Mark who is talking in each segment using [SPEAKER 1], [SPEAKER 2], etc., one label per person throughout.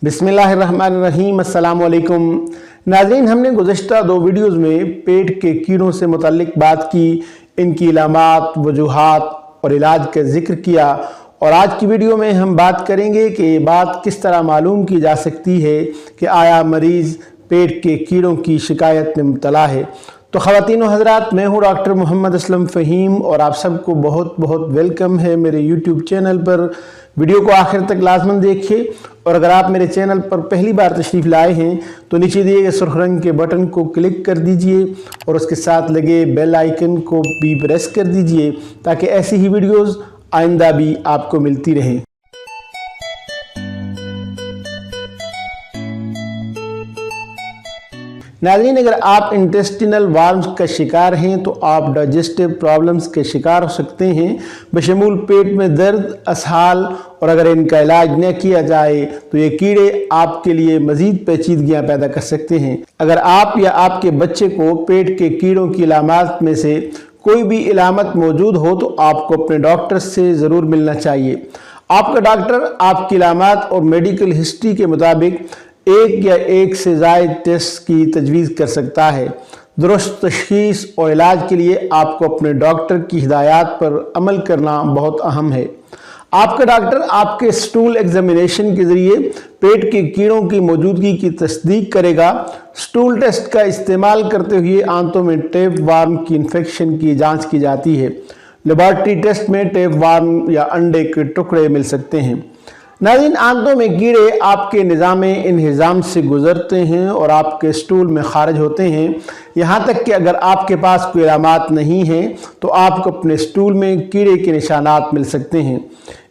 [SPEAKER 1] बिस्मिल्लाहिर्रहमानिर्रहीम, अस्सलाम वालेकुम नाज़रीन। हमने गुज़श्ता 2 वीडियोज़ में पेट के कीड़ों से मुतल्लिक बात की, इनकी इलामात, वजूहात और इलाज का ज़िक्र किया। और आज की वीडियो में हम बात करेंगे कि ये बात किस तरह मालूम की जा सकती है कि आया मरीज़ पेट के कीड़ों की शिकायत में मुब्तला है। तो ख़वातीन व हज़रात, मैं हूँ डॉक्टर मोहम्मद असलम फ़हीम और आप सबको बहुत बहुत वेलकम है मेरे यूट्यूब चैनल पर। वीडियो को आखिर तक लाजमन देखिए और अगर आप मेरे चैनल पर पहली बार तशरीफ़ लाए हैं तो नीचे दिए गए सुर्ख रंग के बटन को क्लिक कर दीजिए और उसके साथ लगे बेल आइकन को भी प्रेस कर दीजिए ताकि ऐसी ही वीडियोज़ आइंदा भी आपको मिलती रहें। नाज़रीन, अगर आप इंटेस्टिनल वार्म्स का शिकार हैं तो आप डाइजेस्टिव प्रॉब्लम्स के शिकार हो सकते हैं, बशमूल पेट में दर्द, असहाल, और अगर इनका इलाज न किया जाए तो ये कीड़े आपके लिए मज़ीद पेचीदगियाँ पैदा कर सकते हैं। अगर आप या आपके बच्चे को पेट के कीड़ों की इलामात में से कोई भी इलामत मौजूद हो तो आपको अपने डॉक्टर से ज़रूर मिलना चाहिए। आपका डॉक्टर आपकी इलामात और मेडिकल हिस्ट्री के मुताबिक एक या एक से ज़ायद टेस्ट की तजवीज़ कर सकता है। दुरुस्त तशख़ीस और इलाज के लिए आपको अपने डॉक्टर की हिदायत पर अमल करना बहुत अहम है। आपका डॉक्टर आपके स्टूल एग्जामिनेशन के ज़रिए पेट के कीड़ों की मौजूदगी की तस्दीक करेगा। स्टूल टेस्ट का इस्तेमाल करते हुए आंतों में टेप वार्म की इन्फेक्शन की जाँच की जाती है। लेबॉर्ट्री टेस्ट में टेप वार्म या अंडे के टुकड़े मिल सकते हैं। नाज़रीन, आंतों में कीड़े आपके निज़ाम इंहिज़ाम से गुज़रते हैं और आपके स्टूल में खारिज होते हैं। यहाँ तक कि अगर आपके पास कोई इलामात नहीं है तो आपको अपने स्टूल में कीड़े के निशानात मिल सकते हैं।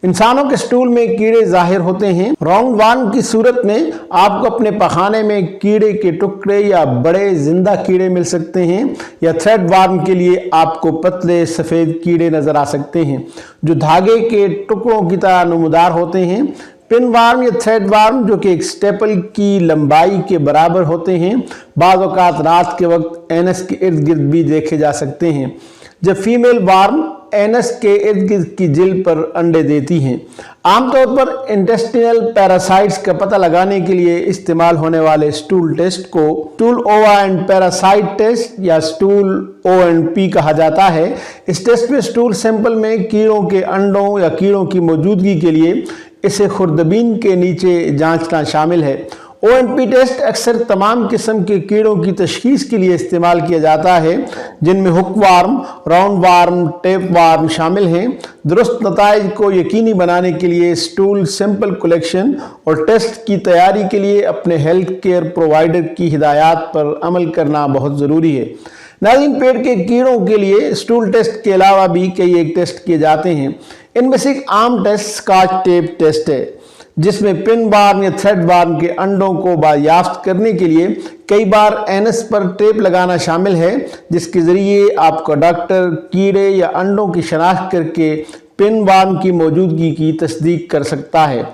[SPEAKER 1] इंसानों के स्टूल में कीड़े ज़ाहिर होते हैं। राउंड वार्म की सूरत में आपको अपने पखाने में कीड़े के टुकड़े या बड़े जिंदा कीड़े मिल सकते हैं, या थ्रेड वार्म के लिए आपको पतले सफ़ेद कीड़े नज़र आ सकते हैं जो धागे के टुकड़ों की तरह नमूदार होते हैं। पिन वार्म या थ्रेड वार्म जो कि एक स्टेपल की लंबाई के बराबर होते हैं, बाज़ औक़ात रात के वक्त एनस के इर्द गिर्द भी देखे जा सकते हैं। जब फीमेल वार्म एनस के इर्द गिर्द की जिल्द पर अंडे देती हैं। आमतौर पर इंटेस्टिनल पैरासाइट्स का पता लगाने के लिए इस्तेमाल होने वाले स्टूल टेस्ट को स्टूल ओवा एंड पैरासाइट टेस्ट या स्टूल ONP कहा जाता है। इस टेस्ट में स्टूल सैंपल में कीड़ों के अंडों या कीड़ों की मौजूदगी के लिए इसे खुर्दबीन के नीचे जांचना शामिल है। ONP टेस्ट अक्सर तमाम किस्म के कीड़ों की तशख़ीस के लिए इस्तेमाल किया जाता है, जिनमें hook warm, round worm, tape warm शामिल हैं। दुरुस्त नताइज को यकीनी बनाने के लिए स्टूल सैंपल कलेक्शन और टेस्ट की तैयारी के लिए अपने हेल्थ केयर प्रोवाइडर की हिदायत पर अमल करना बहुत ज़रूरी है। नाज़रीन, पेट के कीड़ों के लिए स्टूल टेस्ट के अलावा भी कई एक टेस्ट किए जाते हैं। इनमें से एक आम टेस्ट स्कॉच टेप टेस्ट है, जिसमें पिन वार्म या थ्रेड वार्म के अंडों को बायाफ्त करने के लिए कई बार एनस पर टेप लगाना शामिल है, जिसके ज़रिए आपका डॉक्टर कीड़े या अंडों की शनाख्त करके पिन वार्म की मौजूदगी की तस्दीक कर सकता है।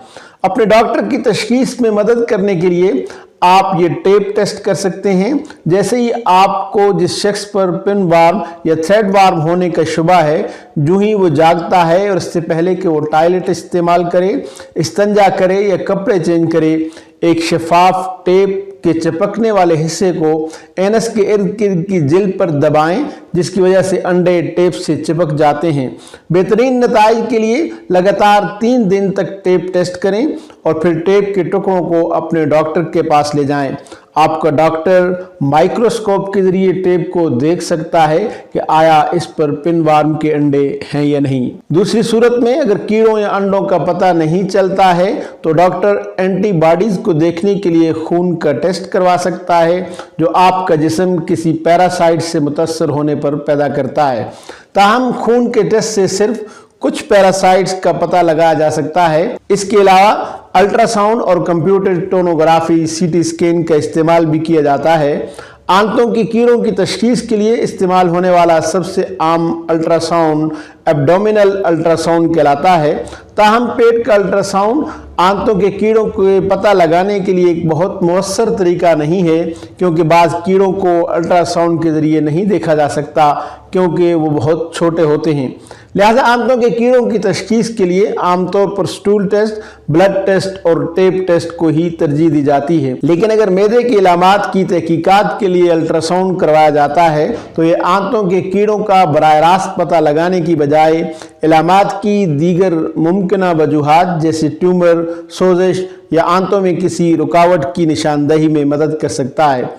[SPEAKER 1] अपने डॉक्टर की तशख़ीस में मदद करने के लिए आप ये टेप टेस्ट कर सकते हैं। जैसे ही आपको जिस शख्स पर पिन वार्म या थ्रेड वार्म होने का शुबा है, जो ही वो जागता है और इससे पहले कि वो टॉयलेट इस्तेमाल करे, इस्तंजा करे या कपड़े चेंज करे, एक शफाफ टेप के चिपकने वाले हिस्से को एनस के इर्द गिर्द की जिल्द पर दबाएं, जिसकी वजह से अंडे टेप से चिपक जाते हैं। बेहतरीन नताइज के लिए लगातार 3 दिन तक टेप टेस्ट करें और फिर टेप के टुकड़ों को अपने डॉक्टर के पास ले जाएं। आपका डॉक्टर माइक्रोस्कोप के जरिए टेप को देख सकता है कि आया इस पर पिन वार्म के अंडे हैं या नहीं। दूसरी सूरत में अगर कीड़ों या अंडों का पता नहीं चलता है तो डॉक्टर एंटीबॉडीज को देखने के लिए खून का टेस्ट करवा सकता है, जो आपका जिस्म किसी पैरासाइट से मुतासर होने पर पैदा करता है। ताहम खून के टेस्ट से सिर्फ कुछ पैरासाइट्स का पता लगाया जा सकता है। इसके अलावा अल्ट्रासाउंड और कंप्यूटर टोनोग्राफी, CT स्कैन का इस्तेमाल भी किया जाता है। आंतों की कीड़ों की तशखीस के लिए इस्तेमाल होने वाला सबसे आम अल्ट्रासाउंड एब्डोमिनल अल्ट्रासाउंड कहलाता है। ताहम पेट का अल्ट्रासाउंड आंतों के कीड़ों के पता लगाने के लिए एक बहुत मौसर तरीका नहीं है, क्योंकि बाज़ कीड़ों को अल्ट्रासाउंड के ज़रिए नहीं देखा जा सकता क्योंकि वो बहुत छोटे होते हैं। लिहाजा आंतों के कीड़ों की तशखीस के लिए आमतौर पर स्टूल टेस्ट, ब्लड टेस्ट और टेप टेस्ट को ही तरजीह दी जाती है। लेकिन अगर मैदे की इलामात की तहकीकात के लिए अल्ट्रासाउंड करवाया जाता है तो ये आंतों के कीड़ों का बराह रास्त पता लगाने की बजाय इलामात की दीगर मुमकिना वजूहात जैसे ट्यूमर, सोजिश या आंतों में किसी रुकावट की निशानदही में मदद कर सकता है।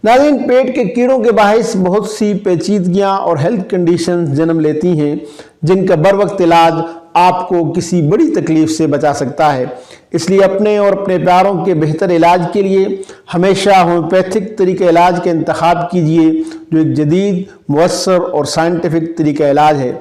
[SPEAKER 1] नाज़रीन, पेट के कीड़ों के बाहिस बहुत सी पेचीदगियाँ और हेल्थ कंडीशंस जन्म लेती हैं जिनका बर वक्त इलाज आपको किसी बड़ी तकलीफ से बचा सकता है। इसलिए अपने और अपने प्यारों के बेहतर इलाज के लिए हमेशा होम्योपैथिक तरीक़ा इलाज का इंतखाब कीजिए, जो एक जदीद, मुअस्सर और साइंटिफिक तरीक़ा इलाज है।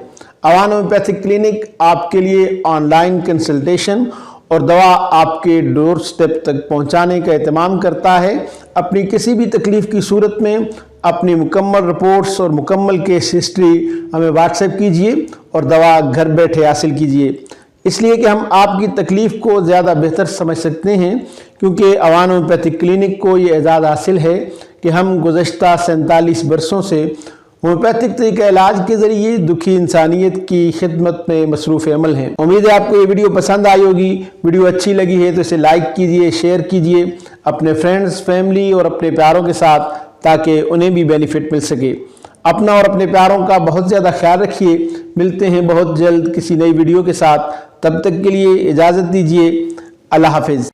[SPEAKER 1] अवान होम्योपैथिक क्लिनिक आपके लिए ऑनलाइन कंसल्टेशन और दवा आपके डोर स्टेप तक पहुंचाने का एहतमाम करता है। अपनी किसी भी तकलीफ़ की सूरत में अपनी मुकम्मल रिपोर्ट्स और मुकम्मल केस हिस्ट्री हमें व्हाट्सएप कीजिए और दवा घर बैठे हासिल कीजिए, इसलिए कि हम आपकी तकलीफ़ को ज़्यादा बेहतर समझ सकते हैं, क्योंकि अवान होम्योपैथिक क्लिनिक को ये एजाज़ हासिल है कि हम गुज़श्ता 47 बरसों से होम्योपैथिक तरीका इलाज के ज़रिए दुखी इंसानियत की खिदमत में मसरूफ़ अमल हैं। उम्मीद है आपको ये वीडियो पसंद आई होगी। वीडियो अच्छी लगी है तो इसे लाइक कीजिए, शेयर कीजिए अपने फ्रेंड्स, फैमिली और अपने प्यारों के साथ, ताकि उन्हें भी बेनिफिट मिल सके। अपना और अपने प्यारों का बहुत ज़्यादा ख्याल रखिए। मिलते हैं बहुत जल्द किसी नई वीडियो के साथ। तब तक के लिए इजाज़त दीजिए। अल्लाह हाफिज़।